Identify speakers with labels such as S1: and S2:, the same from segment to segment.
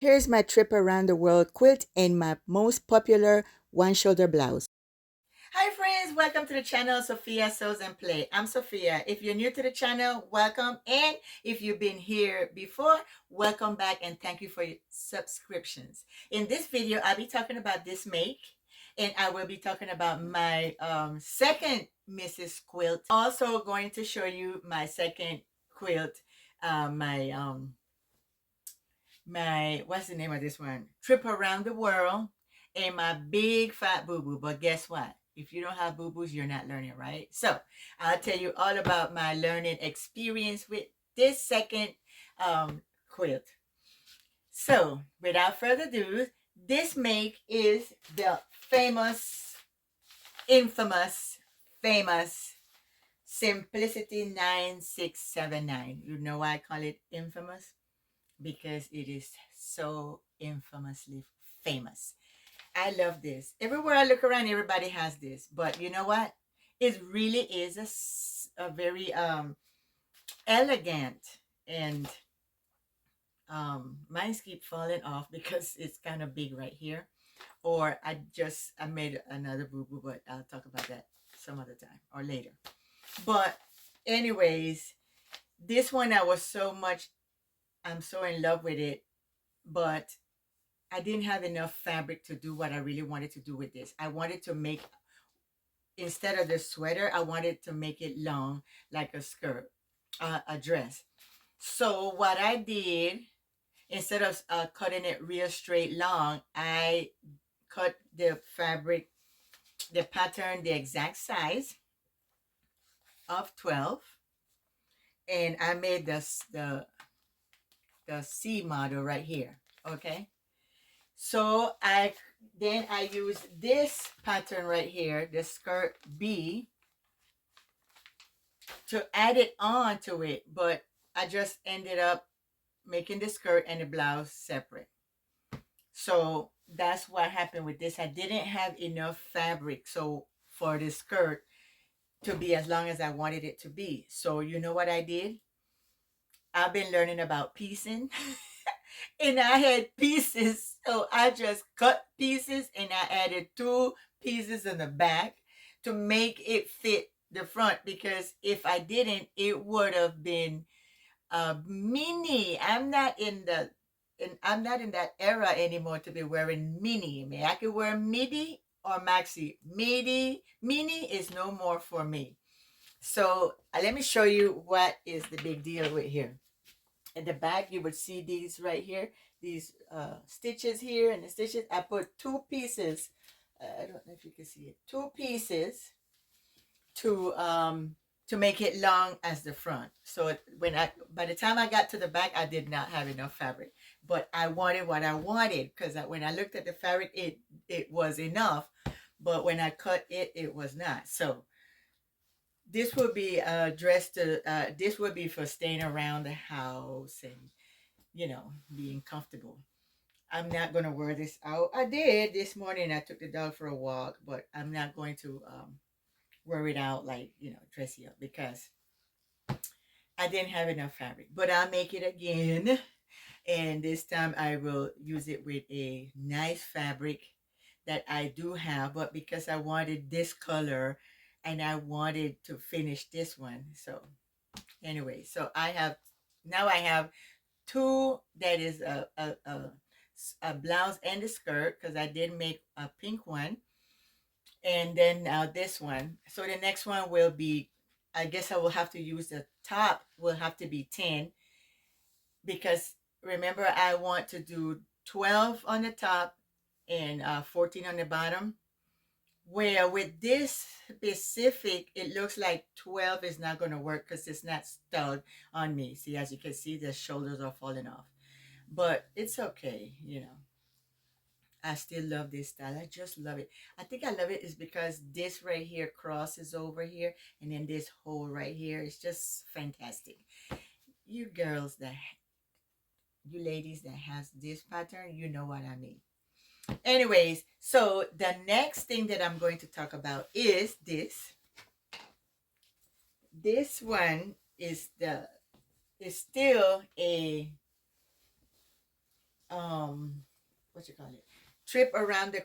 S1: Here's my trip around the world quilt and my most popular one-shoulder blouse. Hi friends, welcome to the channel Sophia Sews and Play. I'm Sophia. If you're new to the channel, welcome. And if you've been here before, welcome back and thank you for your subscriptions. In this video, I'll be talking about this make and I will be talking about my second Mrs. Quilt. Also going to show you my second quilt, my what's the name of this one, trip around the world, and my big fat boo-boo. But guess what, if you don't have boo-boos, you're not learning, right? So I'll tell you all about my learning experience with this second quilt. So without further ado, this make is the famous, infamous, famous Simplicity 9679. You know why I call it infamous? Because it is so infamously famous. I love this. Everywhere I look around, everybody has this. But you know what? It really is a very elegant, and mine keep falling off because it's kind of big right here. Or I made another boo-boo, but I'll talk about that some other time or later. But anyways, this one I'm so in love with it, but I didn't have enough fabric to do what I really wanted to do with this. I wanted to make, instead of the sweater, I wanted to make it long, like a skirt, a dress. So what I did, instead of cutting it real straight long, I cut the fabric, the pattern, the exact size of 12. And I made the C model right here, okay? So I use this pattern right here, the skirt B, to add it on to it, but I just ended up making the skirt and the blouse separate. So that's what happened with this. I didn't have enough fabric so for the skirt to be as long as I wanted it to be. So you know what I did? I've been learning about piecing. And I had pieces, so I just cut pieces and I added 2 pieces in the back to make it fit the front, because if I didn't, it would have been mini. I'm not in that era anymore to be wearing mini. I mean, I could wear midi or maxi. Mini is no more for me. So let me show you what is the big deal with here. In the back, you would see these right here, these stitches here, and the stitches. I put 2 pieces. I don't know if you can see it. 2 pieces to make it long as the front. So by the time I got to the back, I did not have enough fabric, but I wanted what I wanted, because when I looked at the fabric, it was enough, but when I cut it, it was not. So this would be dressed to this would be for staying around the house and being comfortable. I'm not going to wear this out. I did this morning. I took the dog for a walk, but I'm not going to wear it out like, dressy up, because I didn't have enough fabric. But I'll make it again. And this time I will use it with a nice fabric that I do have, but because I wanted this color and I wanted to finish this one. So anyway, so I have two, that is a blouse and a skirt, because I did make a pink one, and then now this one. So the next one will be, I guess I will have to use the top, will have to be 10, because remember I want to do 12 on the top and 14 on the bottom. Where with this specific, it looks like 12 is not going to work because it's not styled on me. See, as you can see, the shoulders are falling off. But it's okay, I still love this style. I just love it. I think I love it is because this right here crosses over here, and then this hole right here is just fantastic. You girls you ladies that has this pattern, you know what I mean. Anyways, so the next thing that I'm going to talk about is this. This one is still um what you call it, trip around the,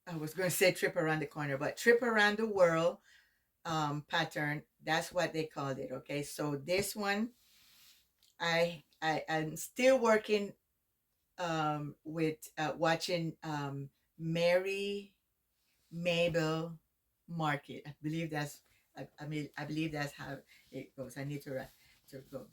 S1: I was going to say trip around the corner, but trip around the world pattern. That's what they called it. Okay, so this one, I'm still working with watching Mary Mabel Market. I believe that's, I believe that's how it goes. I need to write to go.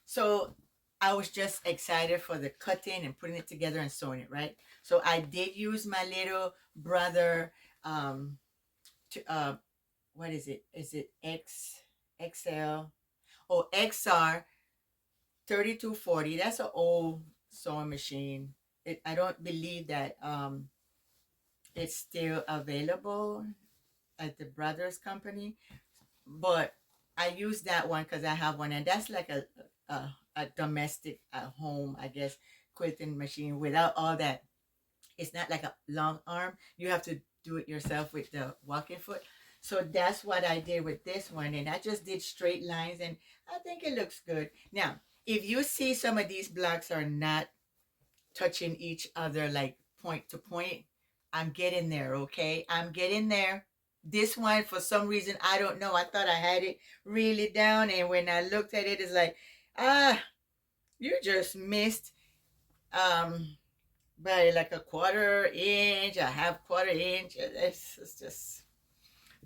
S1: So I was just excited for the cutting and putting it together and sewing it, right? So I did use my little brother to what is it? Is it XL? Oh, XR 3240. That's an old sewing machine. I don't believe that it's still available at the Brothers Company, but I use that one because I have one, and that's like a domestic at home, I guess, quilting machine without all that. It's not like a long arm. You have to do it yourself with the walking foot. So that's what I did with this one, and I just did straight lines, and I think it looks good. Now, if you see some of these blocks are not touching each other like point to point, I'm getting there, okay? I'm getting there. This one, for some reason, I don't know. I thought I had it really down, and when I looked at it, it's like, ah, you just missed by like a quarter inch, a half quarter inch. It's just,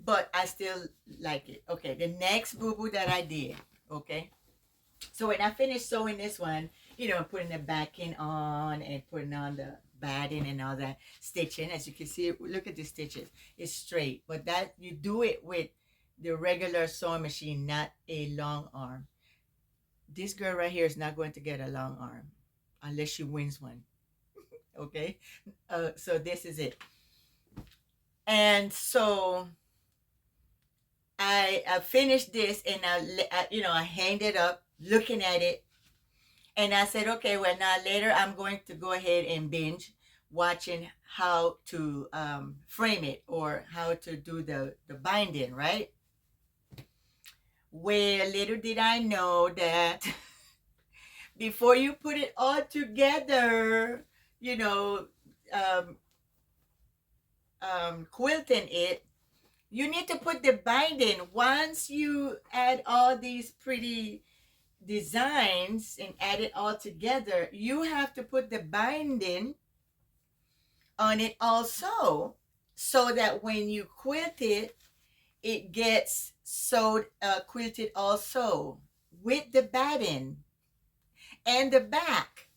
S1: but I still like it. Okay, the next boo boo that I did, okay? So when I finished sewing this one, putting the backing on and putting on the batting and all that stitching, as you can see, look at the stitches. It's straight, but that you do it with the regular sewing machine, not a long arm. This girl right here is not going to get a long arm unless she wins one. Okay, so this is it. And so I finished this, and I hanged it up looking at it. And I said, okay, well, now later I'm going to go ahead and binge watching how to frame it or how to do the binding, right? Well, little did I know that before you put it all together, you know, um, quilting it, you need to put the binding. Once you add all these pretty designs and add it all together, you have to put the binding on it also, so that when you quilt it, it gets sewed, quilted also with the batting and the back.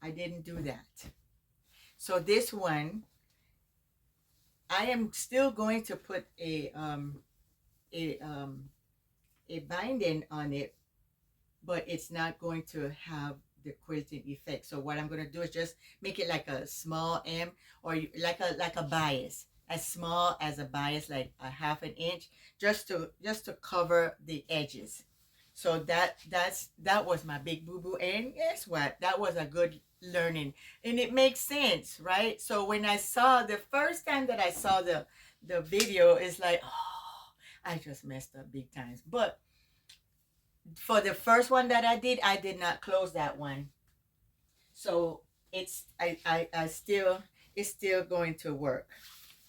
S1: I didn't do that. So this one, I am still going to put a um, a binding on it, but it's not going to have the quilting effect. So what I'm going to do is just make it like a small M, or like a bias, as small as a bias, like a half an inch, just to cover the edges. So that was my big boo boo, and guess what? That was a good learning, and it makes sense, right? So when I saw the first time that I saw the video, it's like, oh, I just messed up big times. But for the first one that I did not close that one. So I still, it's still going to work.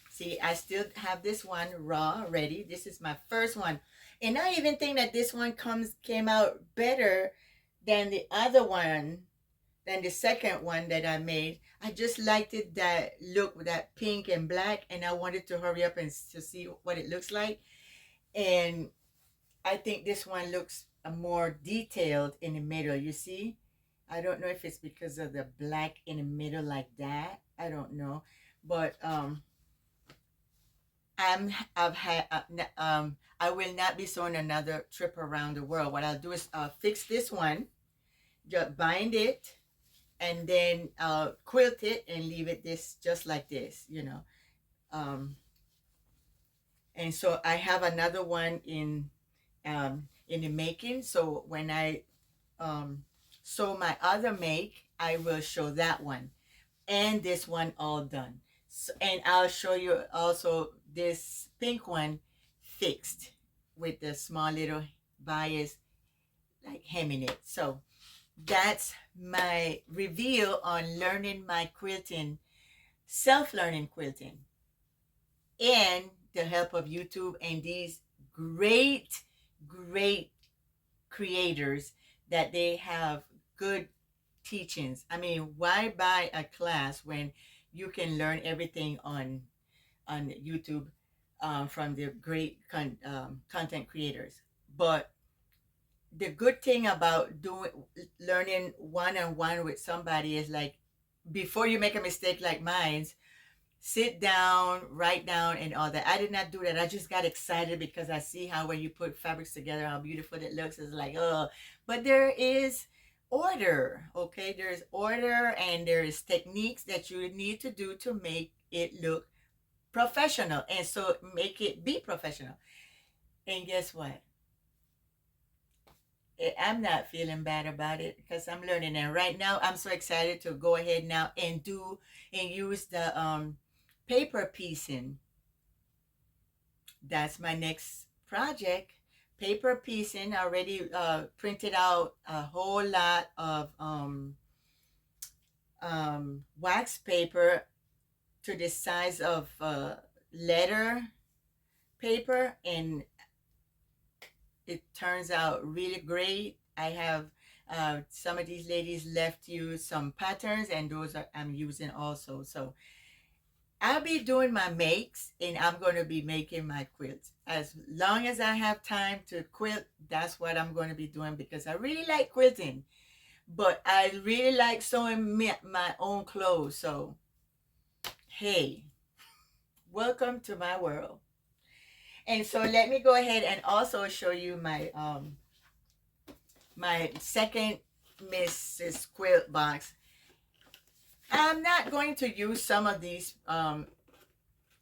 S1: See, I still have this one raw ready. This is my first one. And I even think that this one came out better than the other one, than the second one that I made. I just liked it, that look with that pink and black, and I wanted to hurry up and to see what it looks like. And I think this one looks more detailed in the middle. You see? I don't know if it's because of the black in the middle like that. I don't know. But I will not be sewing another trip around the world. What I'll do is fix this one, just bind it, and then quilt it and leave it this just like this. And so I have another one in the making. So when I sew my other make, I will show that one and this one all done. So, and I'll show you also this pink one fixed with the small little bias, like hemming it. So that's my reveal on learning my quilting, self-learning quilting, and the help of YouTube and these great, great creators that they have good teachings. I mean, why buy a class when you can learn everything on YouTube, from the great content creators? But the good thing about doing learning one on one with somebody is like, before you make a mistake like mine, sit down, write down, and all that. I did not do that. I just got excited because I see how when you put fabrics together, how beautiful it looks. It's like, oh, but there is order, okay? There's order and there is techniques that you need to do to make it look professional, and so make it be professional. And guess what? I'm not feeling bad about it because I'm learning. And right now, I'm so excited to go ahead now and do and use the paper piecing. That's my next project. Paper piecing. I already printed out a whole lot of wax paper to the size of letter paper, and it turns out really great. I have some of these ladies left you some patterns, and those are I'm using also. So I'll be doing my makes, and I'm going to be making my quilts. As long as I have time to quilt, that's what I'm going to be doing because I really like quilting, but I really like sewing my own clothes. So, hey, welcome to my world. And so let me go ahead and also show you my second Mrs. Quilt box. I'm not going to use some of these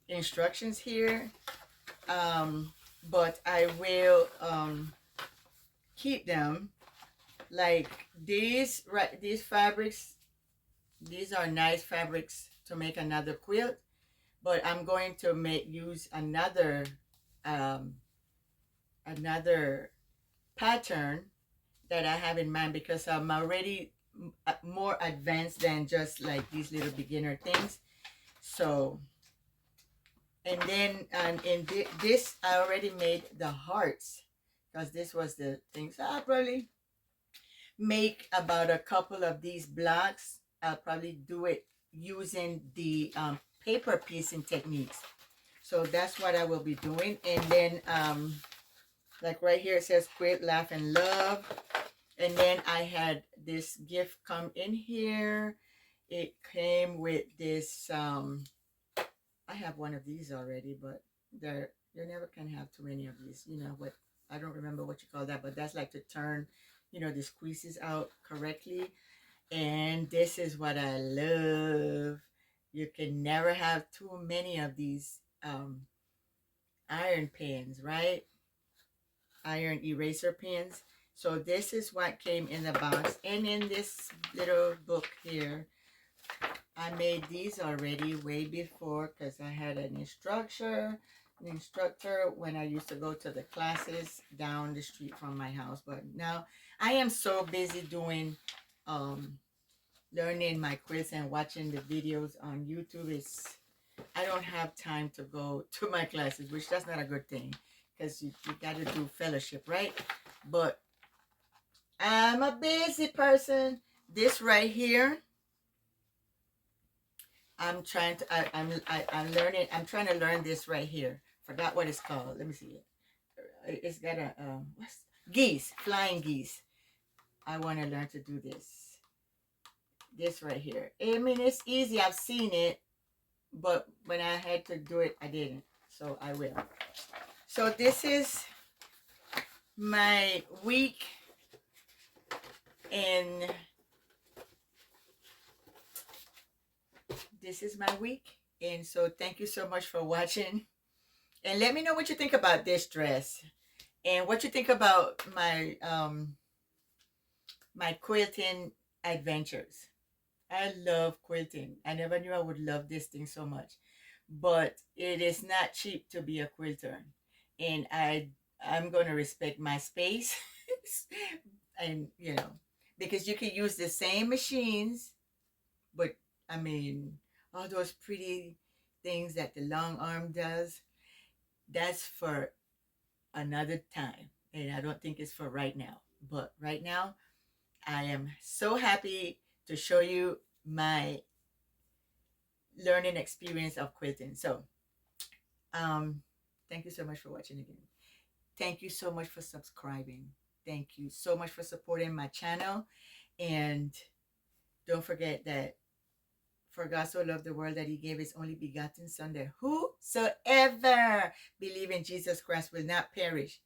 S1: instructions here, but I will keep them. Like these, right? These fabrics, these are nice fabrics to make another quilt. But I'm going to use um, another pattern that I have in mind because I'm already more advanced than just like these little beginner things. So, and then this I already made the hearts because this was the thing. So I'll probably make about a couple of these blocks. I'll probably do it using the paper piecing techniques. So that's what I will be doing. And then like right here it says "Quit, Laugh, and Love." And then I had this gift come in here. It came with this I have one of these already, but you never can have too many of these. You know what, I don't remember what you call that, but that's like to turn, the squeezes out correctly. And this is what I love. You can never have too many of these iron pens, right? Iron eraser pens. So this is what came in the box. And in this little book here, I made these already way before because I had an instructor when I used to go to the classes down the street from my house. But now I am so busy doing learning my quilts and watching the videos on YouTube. I don't have time to go to my classes, which that's not a good thing because you got to do fellowship, right? But I'm a busy person. This right here, I'm learning. I'm trying to learn this right here. Forgot what it's called. Let me see it. It's got a what's geese, flying geese. I want to learn to do this. This right here. I mean, it's easy. I've seen it, but when I had to do it, I didn't. So I will. So this is my week in. This is my week, and so thank you so much for watching. And let me know what you think about this dress, and what you think about my quilting adventures. I love quilting. I never knew I would love this thing so much. But it is not cheap to be a quilter. And I'm going to respect my space. And because you can use the same machines, but I mean, all those pretty things that the long arm does, that's for another time. And I don't think it's for right now. But right now, I am so happy to show you my learning experience of quilting. So, um, thank you so much for watching again. Thank you so much for subscribing. Thank you so much for supporting my channel. And don't forget that for God so loved the world that he gave his only begotten son, that whosoever believe in Jesus Christ will not perish,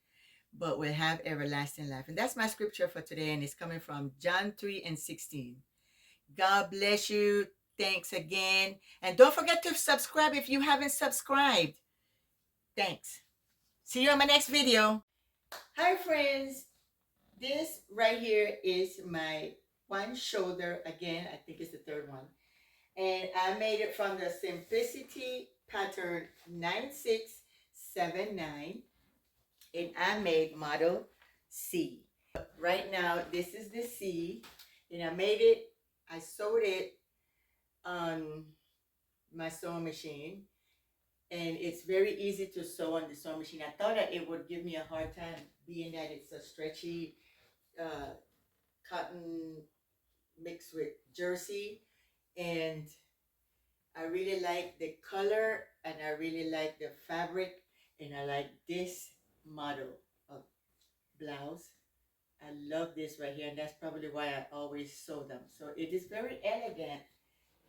S1: but will have everlasting life. And that's my scripture for today. And it's coming from John 3:16. God bless you. Thanks again. And don't forget to subscribe if you haven't subscribed. Thanks. See you on my next video. Hi, friends. This right here is my one shoulder. Again, I think it's the third one. And I made it from the Simplicity pattern 9679. And I made model C. Right now, this is the C. And I sewed it on my sewing machine. And it's very easy to sew on the sewing machine. I thought that it would give me a hard time, being that it's a stretchy cotton mixed with jersey. And I really like the color, and I really like the fabric, and I like this model of blouse. I love this right here, and that's probably why I always sew them. So it is very elegant,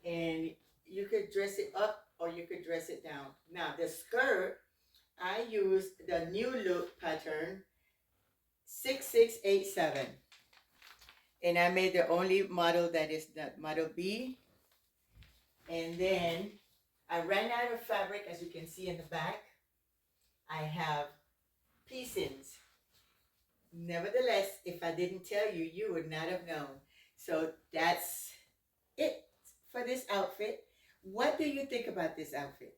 S1: and you could dress it up or you could dress it down. Now the skirt, I used the New Look pattern 6687, and I made the only model that is the model B. And then I ran out of fabric, as you can see in the back. I have piecings. Nevertheless, if I didn't tell you, you would not have known. So that's it for this outfit. What do you think about this outfit?